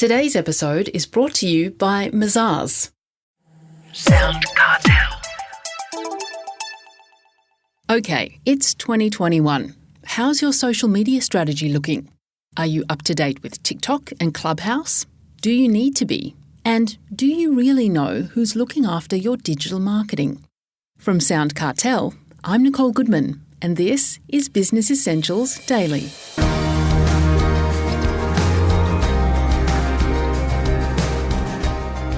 Today's episode is brought to you by Mazars. SoundCartel. Okay, it's 2021. How's your social media strategy looking? Are you up to date with TikTok and Clubhouse? Do you need to be? And do you really know who's looking after your digital marketing? From SoundCartel, I'm Nicole Goodman, and this is Business Essentials Daily.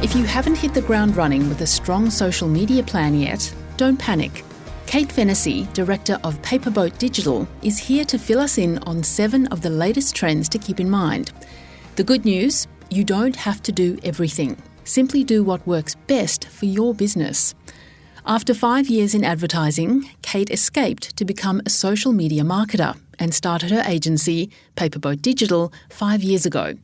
If you haven't hit the ground running with a strong social media plan yet, don't panic. Kate Fennessy, Director of Paperboat Digital, is here to fill us in on 7 of the latest trends to keep in mind. The good news, you don't have to do everything. Simply do what works best for your business. After 5 years in advertising, Kate escaped to become a social media marketer and started her agency, Paperboat Digital, 5 years ago.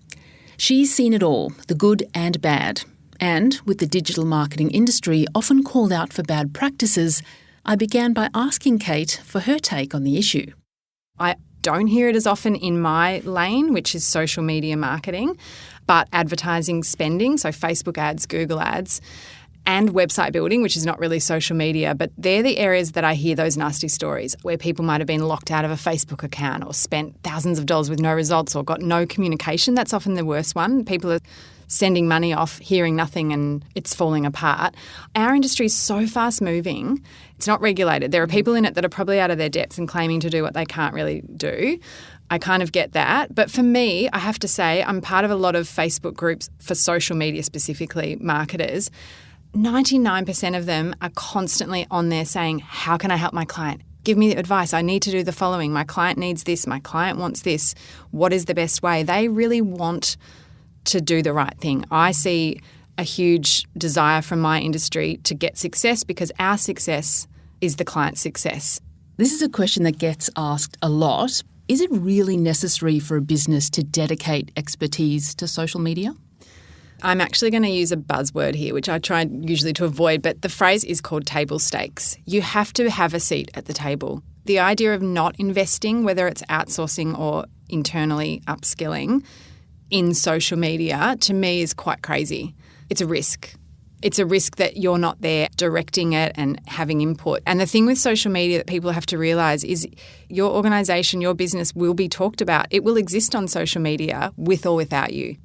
She's seen it all, the good and bad. And with the digital marketing industry often called out for bad practices, I began by asking Kate for her take on the issue. I don't hear it as often in my lane, which is social media marketing, but advertising spending, so Facebook ads, Google ads, and website building, which is not really social media, but they're the areas that I hear those nasty stories where people might have been locked out of a Facebook account or spent thousands of dollars with no results or got no communication. That's often the worst one. People are sending money off, hearing nothing, and it's falling apart. Our industry is so fast moving, it's not regulated. There are people in it that are probably out of their depths and claiming to do what they can't really do. I kind of get that. But for me, I have to say, I'm part of a lot of Facebook groups for social media, specifically marketers. 99% of them are constantly on there saying, how can I help my client? Give me advice. I need to do the following. My client needs this. My client wants this. What is the best way? They really want to do the right thing. I see a huge desire from my industry to get success because our success is the client's success. This is a question that gets asked a lot. Is it really necessary for a business to dedicate expertise to social media? I'm actually going to use a buzzword here, which I try usually to avoid, but the phrase is called table stakes. You have to have a seat at the table. The idea of not investing, whether it's outsourcing or internally upskilling in social media, to me is quite crazy. It's a risk. It's a risk that you're not there directing it and having input. And the thing with social media that people have to realise is your organisation, your business will be talked about. It will exist on social media with or without you.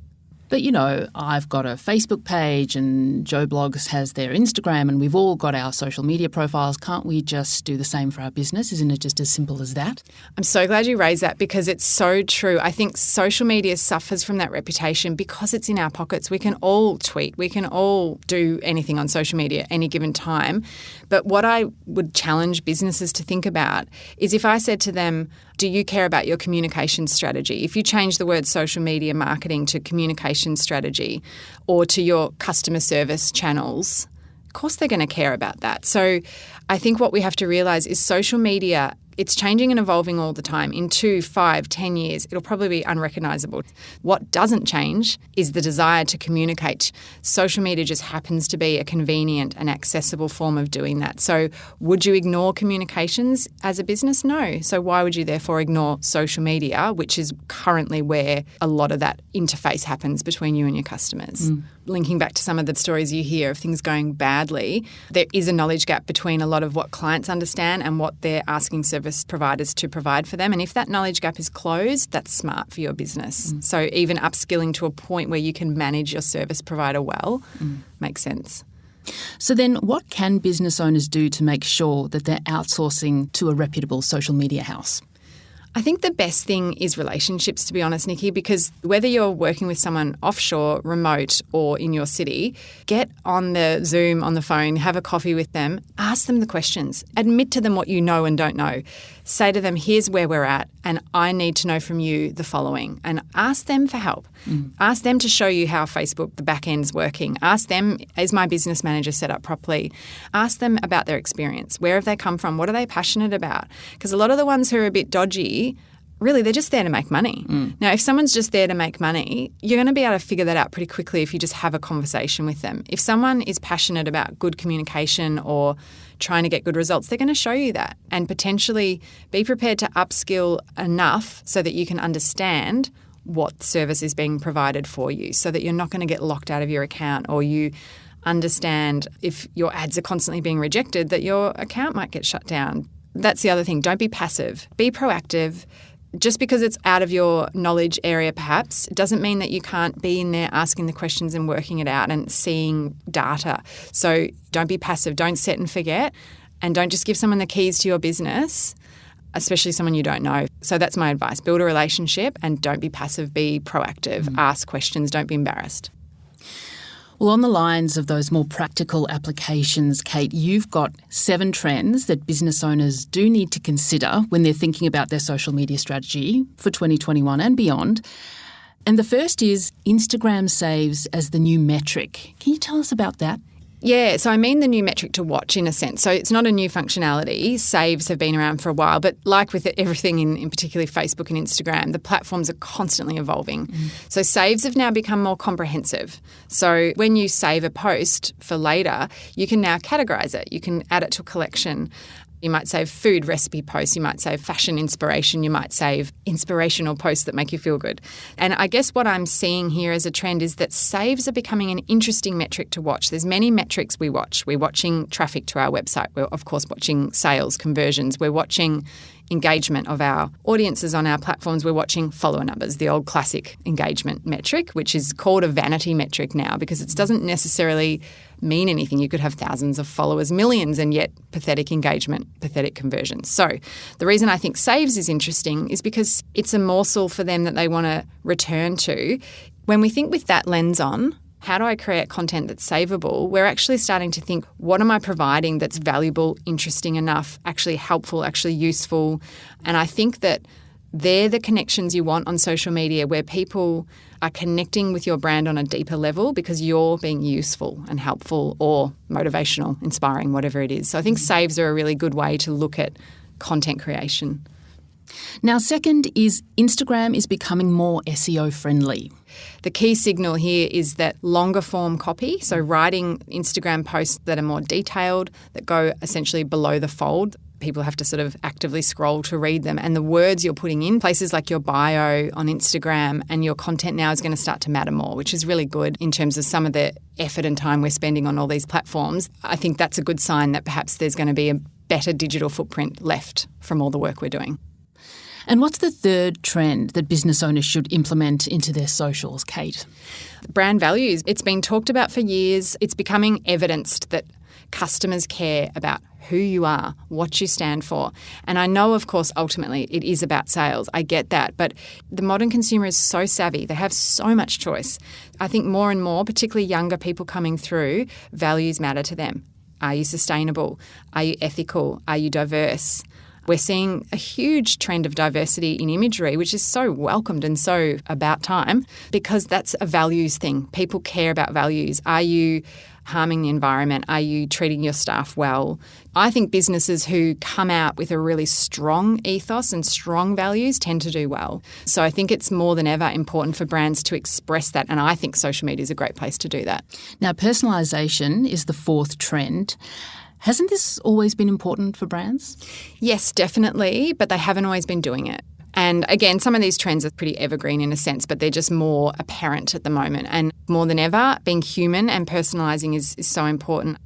But, you know, I've got a Facebook page and Joe Blogs has their Instagram and we've all got our social media profiles. Can't we just do the same for our business? Isn't it just as simple as that? I'm so glad you raised that because it's so true. I think social media suffers from that reputation because it's in our pockets. We can all tweet. We can all do anything on social media at any given time. But what I would challenge businesses to think about is if I said to them, do you care about your communication strategy? If you change the word social media marketing to communication strategy or to your customer service channels, of course they're going to care about that. So I think what we have to realise is social media, it's changing and evolving all the time. In 2, 5, 10 years, it'll probably be unrecognisable. What doesn't change is the desire to communicate. Social media just happens to be a convenient and accessible form of doing that. So would you ignore communications as a business? No. So why would you therefore ignore social media, which is currently where a lot of that interface happens between you and your customers? Linking back to some of the stories you hear of things going badly, there is a knowledge gap between a lot of what clients understand and what they're asking service providers to provide for them. And if that knowledge gap is closed, that's smart for your business. So even upskilling to a point where you can manage your service provider well makes sense. So then what can business owners do to make sure that they're outsourcing to a reputable social media house? I think the best thing is relationships, to be honest, Nikki, because whether you're working with someone offshore, remote, or in your city, get on the Zoom, on the phone, have a coffee with them, ask them the questions, admit to them what you know and don't know. Say to them, here's where we're at, and I need to know from you the following. And ask them for help. Ask them to show you how Facebook, the back end's working. Ask them, is my business manager set up properly? Ask them about their experience. Where have they come from? What are they passionate about? Because a lot of the ones who are a bit dodgy, really, they're just there to make money. Now, if someone's just there to make money, you're going to be able to figure that out pretty quickly if you just have a conversation with them. If someone is passionate about good communication or trying to get good results, they're going to show you that, and potentially be prepared to upskill enough so that you can understand what service is being provided for you so that you're not going to get locked out of your account, or you understand if your ads are constantly being rejected that your account might get shut down. That's the other thing. Don't be passive. Be proactive. Just because it's out of your knowledge area perhaps doesn't mean that you can't be in there asking the questions and working it out and seeing data. So don't be passive. Don't set and forget. And don't just give someone the keys to your business, especially someone you don't know. So that's my advice. Build a relationship and don't be passive. Be proactive. Ask questions. Don't be embarrassed. Well, on the lines of those more practical applications, Kate, you've got 7 trends that business owners do need to consider when they're thinking about their social media strategy for 2021 and beyond. And the first is Instagram saves as the new metric. Can you tell us about that? Yeah, so I mean the new metric to watch in a sense. So it's not a new functionality. Saves have been around for a while, but like with everything in particularly Facebook and Instagram, the platforms are constantly evolving. So saves have now become more comprehensive. So when you save a post for later, you can now categorise it. You can add it to a collection. You might save food recipe posts, you might save fashion inspiration, you might save inspirational posts that make you feel good. And I guess what I'm seeing here as a trend is that saves are becoming an interesting metric to watch. There's many metrics we watch. We're watching traffic to our website. We're, of course, watching sales, conversions. We're watching engagement of our audiences on our platforms. We're watching follower numbers, the old classic engagement metric, which is called a vanity metric now because it doesn't necessarily mean anything. You could have thousands of followers, millions, and yet pathetic engagement, pathetic conversions. So the reason I think saves is interesting is because it's a morsel for them that they want to return to. When we think with that lens on, how do I create content that's savable? We're actually starting to think, what am I providing that's valuable, interesting enough, actually helpful, actually useful? And I think that they're the connections you want on social media where people are connecting with your brand on a deeper level because you're being useful and helpful or motivational, inspiring, whatever it is. So I think saves are a really good way to look at content creation. Now, second is Instagram is becoming more SEO friendly. The key signal here is that longer form copy, so writing Instagram posts that are more detailed, that go essentially below the fold. People have to sort of actively scroll to read them. And the words you're putting in, places like your bio on Instagram and your content now is going to start to matter more, which is really good in terms of some of the effort and time we're spending on all these platforms. I think that's a good sign that perhaps there's going to be a better digital footprint left from all the work we're doing. And what's the third trend that business owners should implement into their socials, Kate? Brand values. It's been talked about for years. It's becoming evidenced that customers care about who you are, what you stand for. And I know, of course, ultimately it is about sales. I get that. But the modern consumer is so savvy. They have so much choice. I think more and more, particularly younger people coming through, values matter to them. Are you sustainable? Are you ethical? Are you diverse? We're seeing a huge trend of diversity in imagery, which is so welcomed and so about time because that's a values thing. People care about values. Are you harming the environment? Are you treating your staff well? I think businesses who come out with a really strong ethos and strong values tend to do well. So I think it's more than ever important for brands to express that, and I think social media is a great place to do that. Now, personalisation is the fourth trend. Hasn't this always been important for brands? Yes, definitely, but they haven't always been doing it. And again, some of these trends are pretty evergreen in a sense, but they're just more apparent at the moment. And more than ever, being human and personalising is so important.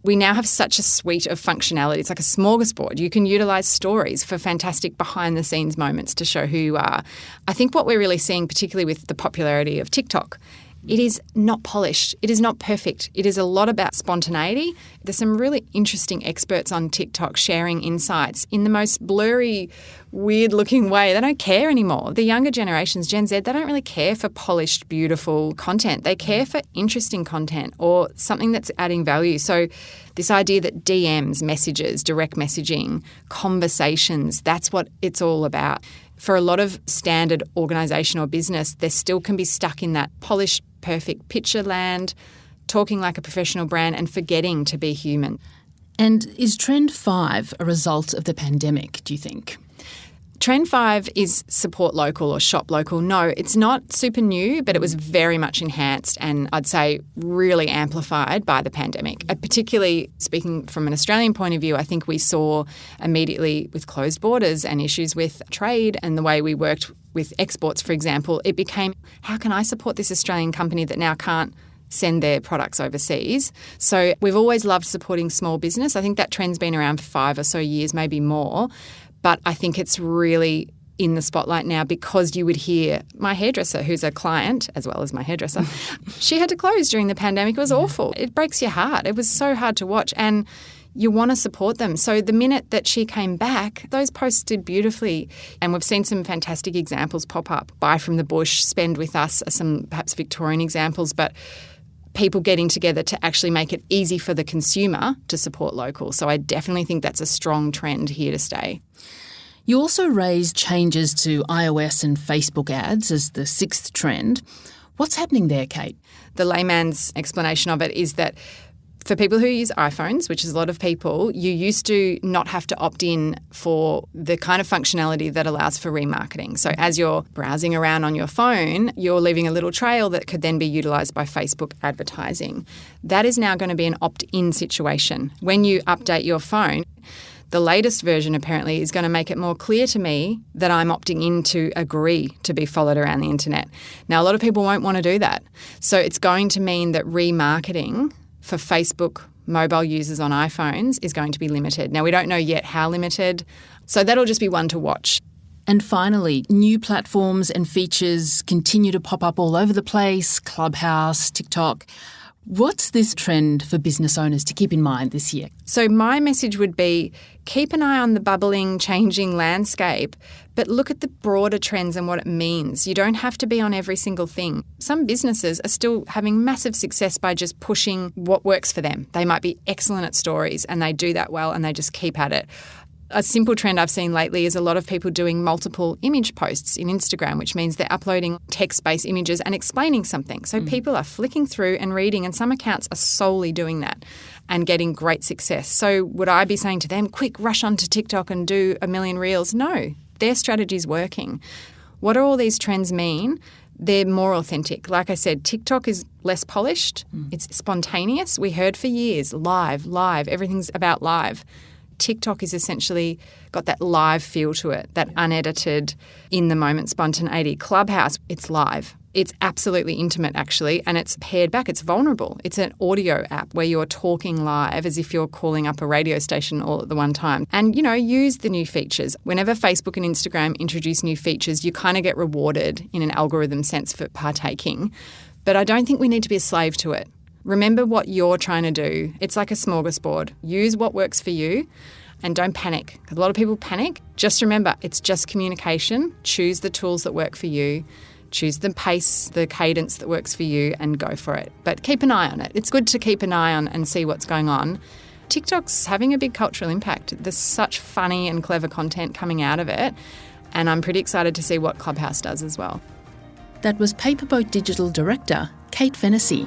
We now have such a suite of functionality. It's like a smorgasbord. You can utilise stories for fantastic behind-the-scenes moments to show who you are. I think what we're really seeing, particularly with the popularity of TikTok, it is not polished. It is not perfect. It is a lot about spontaneity. There's some really interesting experts on TikTok sharing insights in the most blurry, weird-looking way. They don't care anymore. The younger generations, Gen Z, they don't really care for polished, beautiful content. They care for interesting content or something that's adding value. So this idea that DMs, messages, direct messaging, conversations, that's what it's all about. For a lot of standard organisation or business, they still can be stuck in that polished, perfect picture land, talking like a professional brand and forgetting to be human. And is Trend 5 a result of the pandemic, do you think? Trend 5 is support local or shop local. No, it's not super new, but it was very much enhanced and I'd say really amplified by the pandemic. Particularly speaking from an Australian point of view, I think we saw immediately with closed borders and issues with trade and the way we worked with exports, for example, it became, how can I support this Australian company that now can't send their products overseas? So we've always loved supporting small business. I think that trend's been around for 5 or so years, maybe more. But I think it's really in the spotlight now because you would hear my hairdresser, who's a client as well as my hairdresser, she had to close during the pandemic. It was awful. It breaks your heart. It was so hard to watch. And you want to support them. So the minute that she came back, those posts did beautifully. And we've seen some fantastic examples pop up. Buy from the Bush, Spend with Us are some perhaps Victorian examples, but people getting together to actually make it easy for the consumer to support local. So I definitely think that's a strong trend here to stay. You also raised changes to iOS and Facebook ads as the 6th trend. What's happening there, Kate? The layman's explanation of it is that for people who use iPhones, which is a lot of people, you used to not have to opt in for the kind of functionality that allows for remarketing. So as you're browsing around on your phone, you're leaving a little trail that could then be utilised by Facebook advertising. That is now going to be an opt-in situation. When you update your phone, the latest version apparently is going to make it more clear to me that I'm opting in to agree to be followed around the internet. Now, a lot of people won't want to do that. So it's going to mean that remarketing for Facebook mobile users on iPhones is going to be limited. Now, we don't know yet how limited, so that'll just be one to watch. And finally, new platforms and features continue to pop up all over the place, Clubhouse, TikTok. What's this trend for business owners to keep in mind this year? So my message would be keep an eye on the bubbling, changing landscape, but look at the broader trends and what it means. You don't have to be on every single thing. Some businesses are still having massive success by just pushing what works for them. They might be excellent at stories and they do that well and they just keep at it. A simple trend I've seen lately is a lot of people doing multiple image posts in Instagram, which means they're uploading text-based images and explaining something. So people are flicking through and reading, and some accounts are solely doing that and getting great success. So would I be saying to them, quick, rush onto TikTok and do 1 million reels? No, their strategy's working. What do all these trends mean? They're more authentic. Like I said, TikTok is less polished. It's spontaneous. We heard for years, live, everything's about live. TikTok is essentially got that live feel to it, that unedited, in-the-moment spontaneity. Clubhouse, it's live. It's absolutely intimate, actually, and it's pared back. It's vulnerable. It's an audio app where you're talking live as if you're calling up a radio station all at the one time. And, use the new features. Whenever Facebook and Instagram introduce new features, you kind of get rewarded in an algorithm sense for partaking. But I don't think we need to be a slave to it. Remember what you're trying to do. It's like a smorgasbord. Use what works for you and don't panic. A lot of people panic. Just remember, it's just communication. Choose the tools that work for you. Choose the pace, the cadence that works for you and go for it. But keep an eye on it. It's good to keep an eye on and see what's going on. TikTok's having a big cultural impact. There's such funny and clever content coming out of it. And I'm pretty excited to see what Clubhouse does as well. That was Paperboat Digital Director Kate Fennessy.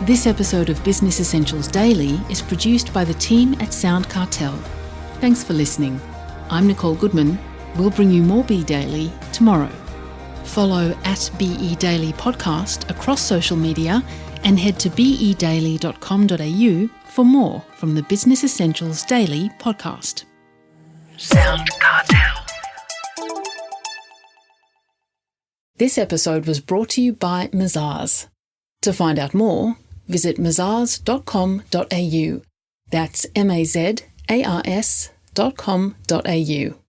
This episode of Business Essentials Daily is produced by the team at SoundCartel. Thanks for listening. I'm Nicole Goodman. We'll bring you more Be Daily tomorrow. Follow at BE Daily Podcast across social media and head to bedaily.com.au for more from the Business Essentials Daily podcast. SoundCartel. This episode was brought to you by Mazars. To find out more, visit mazars.com.au. That's mazars.com.au.